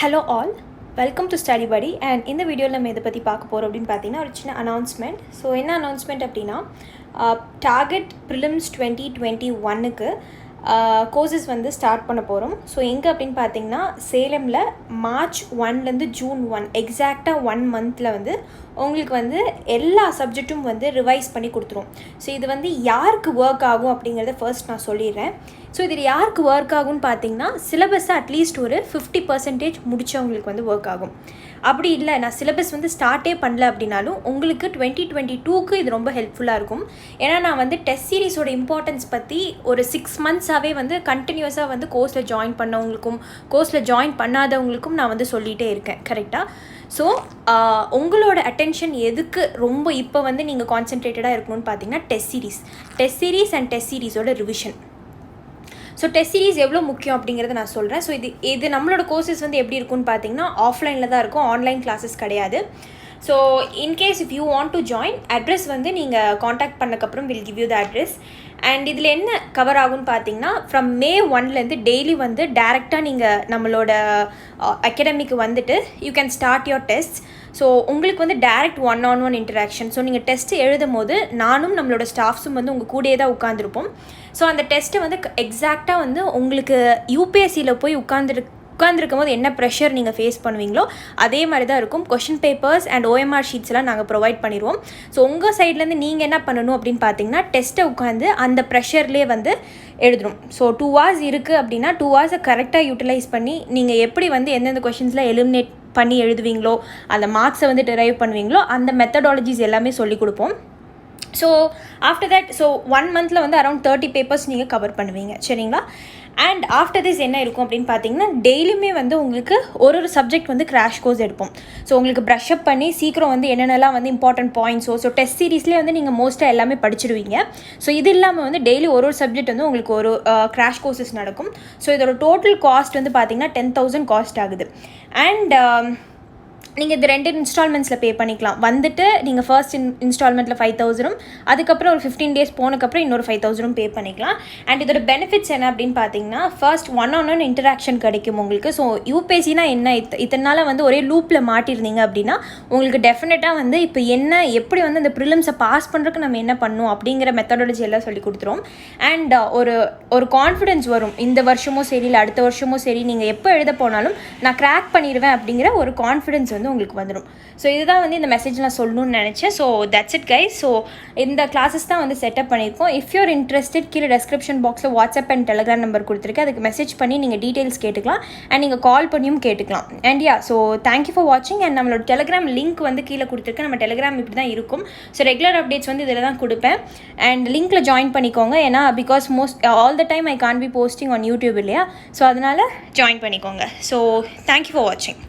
Hello all, welcome to Study Buddy. And in the video நம்ம இதை பற்றி பார்க்க போகிறோம் அப்படின்னு பார்த்தீங்கன்னா ஒரு சின்ன அனௌன்ஸ்மெண்ட். ஸோ என்ன அனௌன்ஸ்மெண்ட் அப்படின்னா டார்கெட் ப்ரிலிம்ஸ் 2021க்கு கோர்சஸ் வந்து ஸ்டார்ட் பண்ண போகிறோம். ஸோ எங்கே அப்படின்னு பார்த்தீங்கன்னா சேலமில் மார்ச் 1லேருந்து ஜூன் 1 எக்ஸாக்டாக 1 மந்தில் வந்து உங்களுக்கு வந்து எல்லா சப்ஜெக்ட்டும் வந்து ரிவைஸ் பண்ணி கொடுத்துரும். ஸோ இது வந்து யாருக்கு ஒர்க் ஆகும் அப்படிங்கிறத ஃபர்ஸ்ட் நான் சொல்லிடுறேன். ஸோ இதில் யாருக்கு ஒர்க் ஆகும்னு பார்த்தீங்கன்னா சிலபஸை அட்லீஸ்ட் ஒரு 50% முடித்தவங்களுக்கு வந்து ஒர்க் ஆகும். அப்படி இல்லை நான் சிலபஸ் வந்து ஸ்டார்ட்டே பண்ணல அப்படின்னாலும் உங்களுக்கு 2022க்கு இது ரொம்ப ஹெல்ப்ஃபுல்லாக இருக்கும். ஏன்னா நான் வந்து டெஸ்ட் சீரிஸோட இம்பார்ட்டன்ஸ் பற்றி ஒரு 6 மந்த்ஸாகவே வந்து கண்டினியூஸாக வந்து கோர்ஸில் ஜாயின் பண்ணவங்களுக்கும் கோர்ஸில் ஜாயின் பண்ணாதவங்களுக்கும் நான் வந்து சொல்லிகிட்டே இருக்கேன். கரெக்டாக? ஸோ உங்களோட அட்டென்ஷன் எதுக்கு ரொம்ப இப்போ வந்து நீங்கள் கான்சென்ட்ரேட்டடாக இருக்கணும்னு பார்த்தீங்கன்னா டெஸ்ட் சீரிஸ் அண்ட் டெஸ்ட் சீரிஸோட ரிவிஷன். ஸோ டெஸ்ட் சீரிஸ் எவ்வளோ முக்கியம் அப்படிங்கிறத நான் சொல்கிறேன். ஸோ இது நம்மளோட கோர்சஸ் வந்து எப்படி இருக்குன்னு பார்த்தீங்கன்னா ஆஃப்லைனில் தான் இருக்கும், ஆன்லைன் கிளாஸஸ் கிடையாது. So incase if you want to join, address வந்து நீங்கள் காண்டாக்ட் பண்ணக்கப்புறம் will give you the address. And இதில் என்ன கவர் ஆகும்னு பார்த்தீங்கன்னா ஃப்ரம் May 1லேருந்து டெய்லி வந்து டேரெக்டாக நீங்கள் நம்மளோட அகாடமிக்கு வந்துட்டு you can start your test. So உங்களுக்கு வந்து டேரெக்ட் 1-on-1 இன்டராக்ஷன். ஸோ நீங்கள் டெஸ்ட்டு எழுதும் போது நானும் நம்மளோட ஸ்டாஃப்ஸும் வந்து உங்கள் கூடயே தான் உட்காந்துருப்போம். ஸோ அந்த டெஸ்ட்டை வந்து எக்ஸாக்டாக வந்து உங்களுக்கு யூபிஎஸ்சியில் போய் உட்காந்துருக்கும் போது என்ன ப்ரெஷர் நீங்கள் ஃபேஸ் பண்ணுவீங்களோ அதே மாதிரி தான் இருக்கும். கொஷின் பேப்பர்ஸ் அண்ட் OMR ஷீட்ஸ்லாம் நாங்கள் ப்ரொவைட் பண்ணிடுவோம். ஸோ உங்கள் சைட்லேருந்து நீங்கள் என்ன பண்ணணும் அப்படின்னு பார்த்தீங்கன்னா டெஸ்ட்டை உட்காந்து அந்த ப்ரெஷர்லேயே வந்து எழுதணும். ஸோ 2 hours இருக்குது அப்படின்னா 2 hours கரெக்டாக யூட்டிலைஸ் பண்ணி நீங்கள் எப்படி வந்து எந்தெந்த கொஷின்ஸில் எலிமினேட் பண்ணி எழுதுவீங்களோ அந்த மார்க்ஸை வந்து டெரைவ் பண்ணுவீங்களோ அந்த மெத்தடாலஜிஸ் எல்லாமே சொல்லிக் கொடுப்போம். ஸோ ஆஃப்டர் தட் 1 மந்தில் வந்து அரௌண்ட் 30 பேப்பர்ஸ் நீங்கள் கவர் பண்ணுவீங்க. சரிங்களா? அண்ட் ஆஃப்டர் திஸ் என்ன இருக்கும் அப்படின்னு பார்த்தீங்கன்னா டெய்லியுமே வந்து உங்களுக்கு ஒரு சப்ஜெக்ட் வந்து கிராஷ் கோர்ஸ் எடுப்போம். ஸோ உங்களுக்கு ப்ரஷ் அப் பண்ணி சீக்கிரம் வந்து என்னென்னலாம் வந்து இம்பார்ட்டன்ட் பாயிண்ட்ஸோ டெஸ்ட் சீரீஸ்லேயே வந்து நீங்கள் மோஸ்ட்டாக எல்லாமே படிச்சிடுவீங்க. ஸோ இது இல்லாமல் வந்து டெய்லி ஒரு சப்ஜெக்ட் வந்து உங்களுக்கு ஒரு கிராஷ் கோர்சஸ் நடக்கும். ஸோ இதோட டோட்டல் காஸ்ட் வந்து பார்த்தீங்கன்னா 10,000 காஸ்ட் ஆகுது. அண்ட் நீங்கள் இது 2 இன்ஸ்டால்மெண்ட்ஸில் பே பண்ணிக்கலாம். வந்துட்டு நீங்கள் ஃபர்ஸ்ட் இன்ஸ்டால்மெண்ட்டில் 5,000, அதுக்கப்புறம் ஒரு 15 days போனதுக்கப்புறம் இன்னொரு 5,000 பே பண்ணிக்கலாம். அண்ட் இதோட பெனிஃபிட்ஸ் என்ன அப்படின்னு பார்த்தீங்கன்னா ஃபர்ஸ்ட் 1-on-1 இன்டராக்ஷன் கிடைக்கும் உங்களுக்கு. ஸோ யூபிஎஸ்சினா என்ன இத்தனை நாளாக வந்து ஒரே லூப்பில் மாட்டிருந்தீங்க அப்படின்னா உங்களுக்கு டெஃபினட்டாக வந்து இப்போ எப்படி வந்து அந்த ப்ரிலிம்ஸை பாஸ் பண்ணுறதுக்கு நம்ம என்ன பண்ணணும் அப்படிங்கிற மெத்தடாலஜி எல்லாம் சொல்லி கொடுத்துரும். அண்ட் ஒரு கான்ஃபிடென்ஸ் வரும். இந்த வருஷமும் சரி இல்லை அடுத்த வருஷமும் சரி நீங்கள் எப்போ எழுத போனாலும் நான் கிராக் பண்ணிடுவேன் அப்படிங்கிற ஒரு கான்ஃபிடென்ஸ் வந்து உங்களுக்கு வந்துடும். ஸோ இதுதான் வந்து இந்த மெசேஜ் நான் சொல்லணும்னு நினச்சேன். So that's it guys. So இந்த கிளாஸஸ் தான் வந்து செட்டப் பண்ணியிருக்கோம். இஃப் யூர் இன்ட்ரெஸ்டட் கீழே டெஸ்கிரிப்ஷன் பாக்ஸில் வாட்ஸ்அப் அண்ட் டெலிகிராம் நம்பர் கொடுத்துருக்கேன். அதுக்கு மெசேஜ் பண்ணி நீங்கள் டீட்டெயில்ஸ் கேட்டுக்கலாம் அண்ட் நீங்கள் கால் பண்ணியும் கேட்டுக்கலாம். அண்ட் ஸோ தேங்க்யூ ஃபார் வாட்சிங். அண்ட் நம்மளோட டெலிகிராம் லிங்க் வந்து கீழே கொடுத்துருக்கேன். நம்ம டெலிகிராம் இப்படி தான் இருக்கும். ஸோ ரெகுலர் அப்டேட்ஸ் வந்து இதில் தான் கொடுப்பேன். அண்ட் லிங்க்கில் ஜாயின் பண்ணிக்கோங்க. ஏன்னா because all the time I can be posting on YouTube இல்லையா? ஸோ அதனால் ஜாயின் பண்ணிக்கோங்க. ஸோ தேங்க்யூ ஃபார் வாட்சிங்.